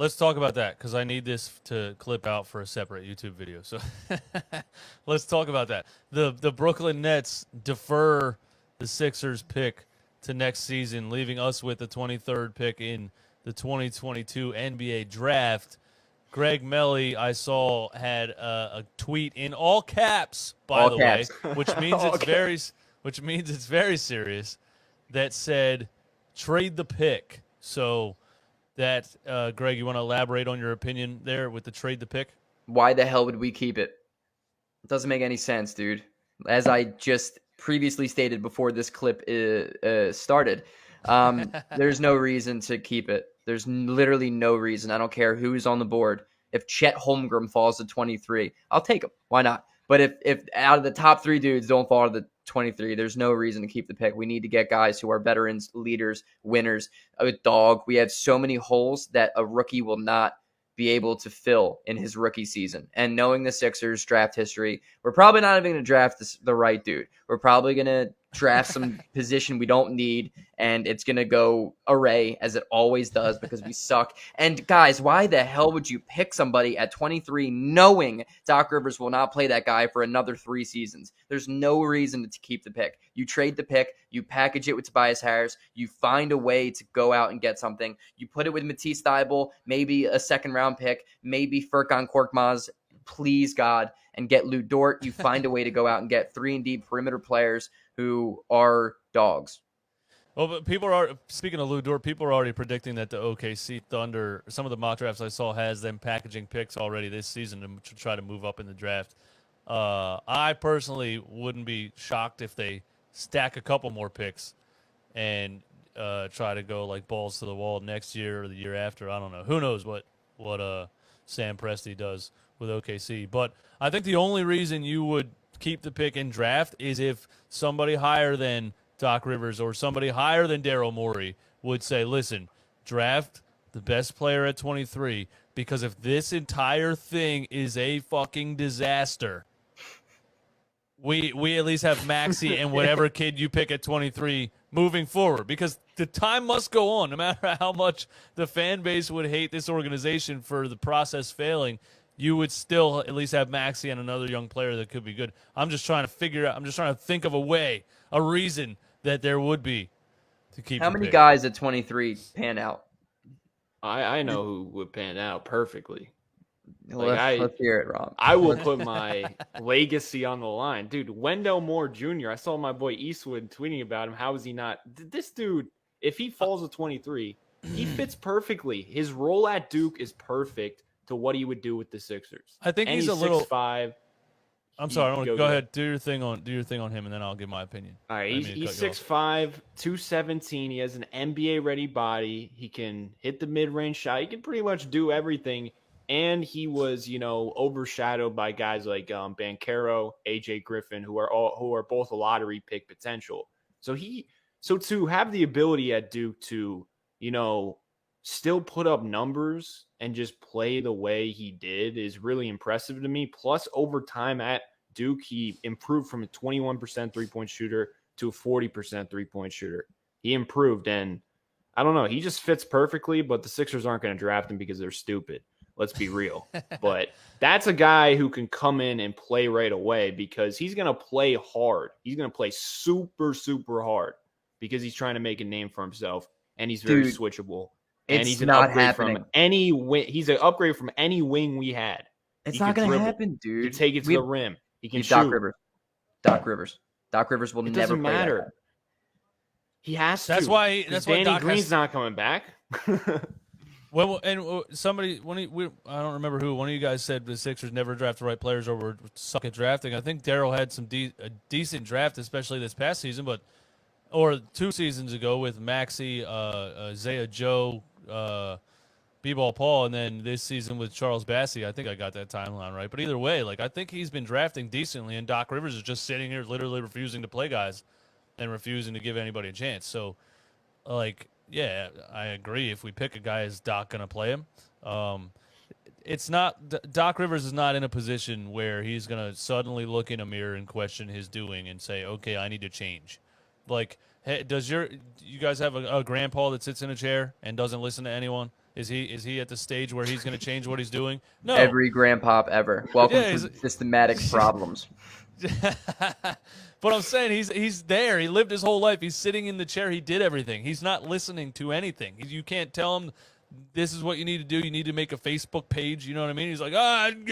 let's talk about that because I need this to clip out for a separate YouTube video. So let's talk about that. The Brooklyn Nets defer the Sixers pick to next season, leaving us with the 23rd pick in the 2022 NBA draft. Greg Melly, I saw, had a tweet in all caps, by All the caps. way, which means it's Okay. very serious. That said, trade the pick. So that, Greg, you want to elaborate on your opinion there with the trade the pick? Why the hell would we keep it? It doesn't make any sense, dude. As I just previously stated before this clip started, there's no reason to keep it. There's literally no reason. I don't care who's on the board. If Chet Holmgren falls to 23, I'll take him. Why not? But if out of the top 3 dudes don't fall to the 23, there's no reason to keep the pick. We need to get guys who are veterans, leaders, winners. A dog. We have so many holes that a rookie will not be able to fill in his rookie season. And knowing the Sixers draft history, we're probably not even going to draft the right dude. We're probably going to draft some position we don't need, and it's going to go array as it always does because we suck. And guys, why the hell would you pick somebody at 23 knowing Doc Rivers will not play that guy for another 3 seasons? There's no reason to keep the pick. You trade the pick, you package it with Tobias Harris, you find a way to go out and get something. You put it with Matisse Thybulle, maybe a second-round pick, maybe Furkan Korkmaz, please God, and get Lou Dort. You find a way to go out and get 3-and-D perimeter players who are dogs. Well, but people are, speaking of Lou Dort, people are already predicting that the OKC Thunder, some of the mock drafts I saw has them packaging picks already this season to try to move up in the draft. I personally wouldn't be shocked if they stack a couple more picks and try to go like balls to the wall next year or the year after. I don't know. Who knows what Sam Presti does with OKC. But I think the only reason you would keep the pick in draft is if somebody higher than Doc Rivers or somebody higher than Daryl Morey would say, listen, draft the best player at 23, because if this entire thing is a fucking disaster, we at least have Maxey and whatever kid you pick at 23 moving forward, because the time must go on no matter how much the fan base would hate this organization for the process failing. You would still at least have Maxey and another young player that could be good. I'm just trying to think of a way, a reason that there would be to keep. How many guys at 23 pan out? I know who would pan out perfectly. Let's hear it, Romp. I will put my legacy on the line. Dude, Wendell Moore Jr., I saw my boy Eastwood tweeting about him. How is he not? This dude, if he falls to 23, he fits perfectly. His role at Duke is perfect to what he would do with the Sixers. I think and he's a little 6'5". I'm sorry. Go ahead. Do your thing on him, and then I'll give my opinion. All right, he's 6'5", 217. He has an NBA ready body. He can hit the mid range shot. He can pretty much do everything. And he was, overshadowed by guys like Banchero, AJ Griffin, who are both a lottery pick potential. So to have the ability at Duke to, still put up numbers and just play the way he did is really impressive to me. Plus, over time at Duke, he improved from a 21% three-point shooter to a 40% three-point shooter. He improved, and I don't know. He just fits perfectly, but the Sixers aren't going to draft him because they're stupid. Let's be real. But that's a guy who can come in and play right away because he's going to play hard. He's going to play super, super hard because he's trying to make a name for himself, and he's very switchable. And he's an upgrade from any wing. He's an upgrade from any wing we had. It's not going to happen, dude. You take it to the rim. He can shoot. Doc Rivers will never play. It doesn't matter. He has to. That's why Danny Green's not coming back. Well, and somebody, I don't remember who, one of you guys said the Sixers never draft the right players or were suck at drafting. I think Daryl had a decent draft, especially this past season, or 2 seasons ago with Maxey, Isaiah Joe, B-Ball Paul, and then this season with Charles Bassey. I think I got that timeline right. But either way, I think he's been drafting decently, and Doc Rivers is just sitting here literally refusing to play guys and refusing to give anybody a chance. So, yeah, I agree. If we pick a guy, is Doc going to play him? It's not – Doc Rivers is not in a position where he's going to suddenly look in a mirror and question his doing and say, okay, I need to change. Hey, you guys have a grandpa that sits in a chair and doesn't listen to anyone? Is he at the stage where he's going to change what he's doing? No. Every grandpop ever. Welcome Yeah, to systematic problems. But I'm saying he's there. He lived his whole life. He's sitting in the chair. He did everything. He's not listening to anything. You can't tell him this is what you need to do. You need to make a Facebook page. You know what I mean? He's like, I'm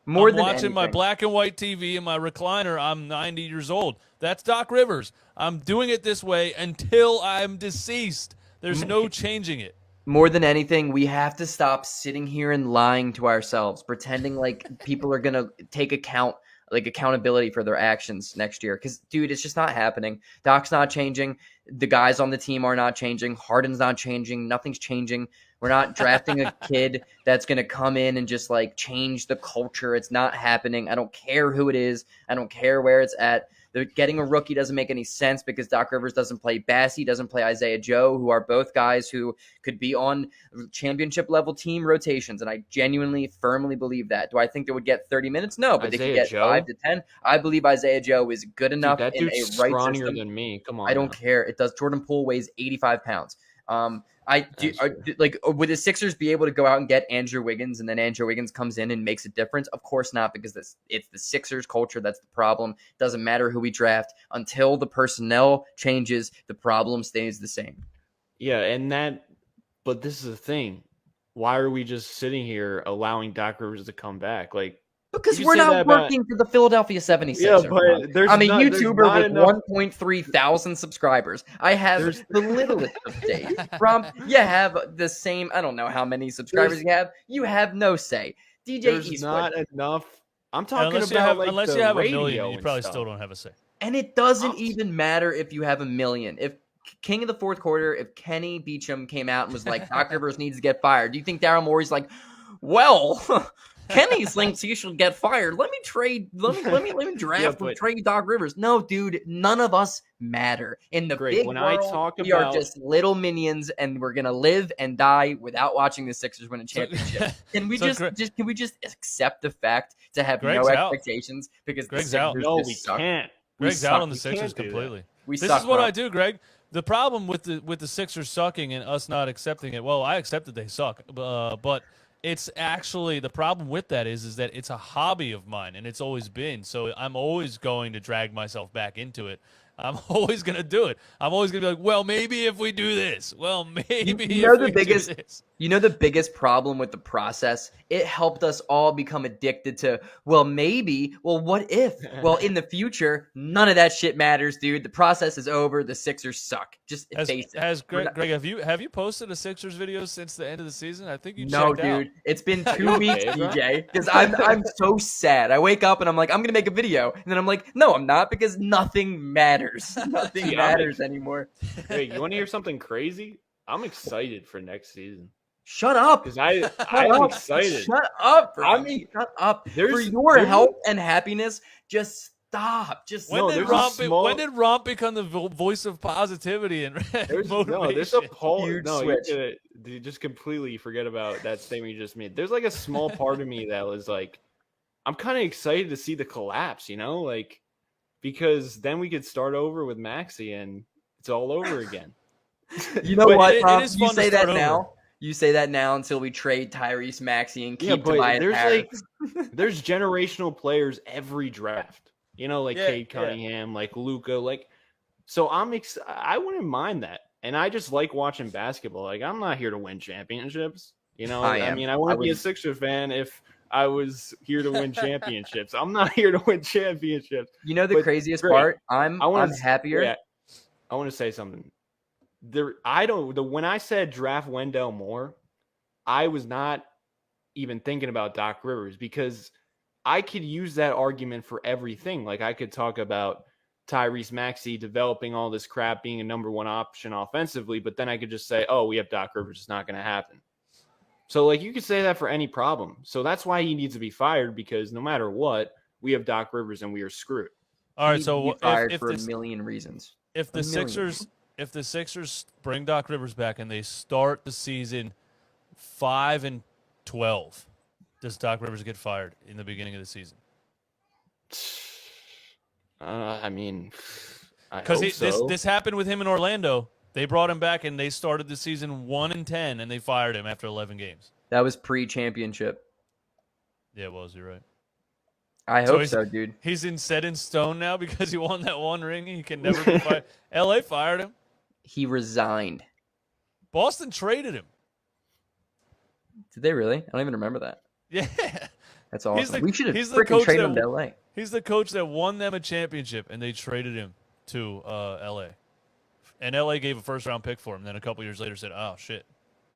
watching my black and white TV in my recliner. I'm 90 years old. That's Doc Rivers. I'm doing it this way until I'm deceased. There's no changing it. More than anything, we have to stop sitting here and lying to ourselves, pretending like people are going to take accountability for their actions next year. Because, dude, it's just not happening. Doc's not changing. The guys on the team are not changing. Harden's not changing. Nothing's changing. We're not drafting a kid that's going to come in and just, like, change the culture. It's not happening. I don't care who it is. I don't care where it's at. They're getting a rookie doesn't make any sense because Doc Rivers doesn't play Bassey, doesn't play Isaiah Joe, who are both guys who could be on championship-level team rotations, and I genuinely, firmly believe that. Do I think they would get 30 minutes? No, but they could get 5 to 10. I believe Isaiah Joe is good enough that in dude's a right scrawnier system. than me. Come on, I don't care. It does. Jordan Poole weighs 85 pounds. Would the Sixers be able to go out and get Andrew Wiggins and then Andrew Wiggins comes in and makes a difference? Of course not, because it's the Sixers culture that's the problem. Doesn't matter who we draft until the personnel changes, the problem stays the same. Yeah, but this is the thing. Why are we just sitting here allowing Doc Rivers to come back? Like, because we're not working for the Philadelphia 76ers. Yeah, but I'm a YouTuber with 1.3 thousand subscribers. I have the littlest of say. Romp, you have the same, I don't know how many subscribers you have. You have no say. DJ Eastwood. There's not enough. I'm talking unless about unless you have a million, you probably still don't have a say. And it doesn't even matter if you have a million. If King of the fourth quarter, if Kenny Beecham came out and was like, Doc Rivers needs to get fired, do you think Daryl Morey's like, well, Kenny thinks he should get fired. Let me draft and trade Doc Rivers. No, dude, none of us matter. In the big world, we are just little minions, and we're gonna live and die without watching the Sixers win a championship. Can we just accept the fact to have Greg's expectations because Greg's the Sixers out. No, we suck. can't. Greg's out on the Sixers completely. This is what I do, Greg. The problem with the Sixers sucking and us not accepting it. Well, I accepted they suck, but it's actually the problem with that is that it's a hobby of mine and it's always been. So I'm always going to drag myself back into it. I'm always going to do it. I'm always going to be like, well, maybe if we do this. Well, maybe You know the biggest problem with the process? It helped us all become addicted to, well, maybe, well, what if? Well, in the future, none of that shit matters, dude. The process is over. The Sixers suck. Just face it. Greg, have you posted a Sixers video since the end of the season? I think you No, checked dude. out. It's been 2 weeks, DJ, because I'm so sad. I wake up and I'm like, I'm going to make a video. And then I'm like, no, I'm not, because nothing matters. Nothing matters anymore. Hey, you want to hear something crazy? I'm excited for next season. Shut up. Because I'm excited. Shut up, bro. I mean, shut up. For your health and happiness, just stop. When did Romp become the voice of positivity and motivation? There's a poll. Switch. You just completely forget about that statement you just made. There's like a small part of me that was like, I'm kind of excited to see the collapse, like, because then we could start over with Maxey and it's all over again. You know what? You say that now. You say that now until we trade Tyrese Maxey and keep Tobias Harris. There's generational players every draft. Cade Cunningham, like Luka, so I wouldn't mind that. And I just like watching basketball. Like, I'm not here to win championships. I wouldn't be a Sixers fan if I was here to win championships. I'm not here to win championships. The craziest part? I'm happier. Yeah, I want to say something. When I said draft Wendell Moore, I was not even thinking about Doc Rivers, because I could use that argument for everything. Like, I could talk about Tyrese Maxey developing all this crap, being a number one option offensively, but then I could just say, oh, we have Doc Rivers. It's not going to happen. So, you could say that for any problem. So that's why he needs to be fired, because no matter what, we have Doc Rivers and we are screwed. All right, so fired for a million reasons. If the Sixers bring Doc Rivers back and they start the season 5-12, does Doc Rivers get fired in the beginning of the season? I mean, because this happened with him in Orlando. They brought him back, and they started the season 1-10, and they fired him after 11 games. That was pre-championship. Yeah, it was. You're right. I hope so, dude. He's set in stone now because he won that one ring. He can never be fired. LA fired him. He resigned. Boston traded him. Did they really? I don't even remember that. Yeah. That's awesome. We should have he's the freaking coach traded him to LA. He's the coach that won them a championship, and they traded him to LA. And LA gave a first-round pick for him. Then a couple years later said, oh, shit.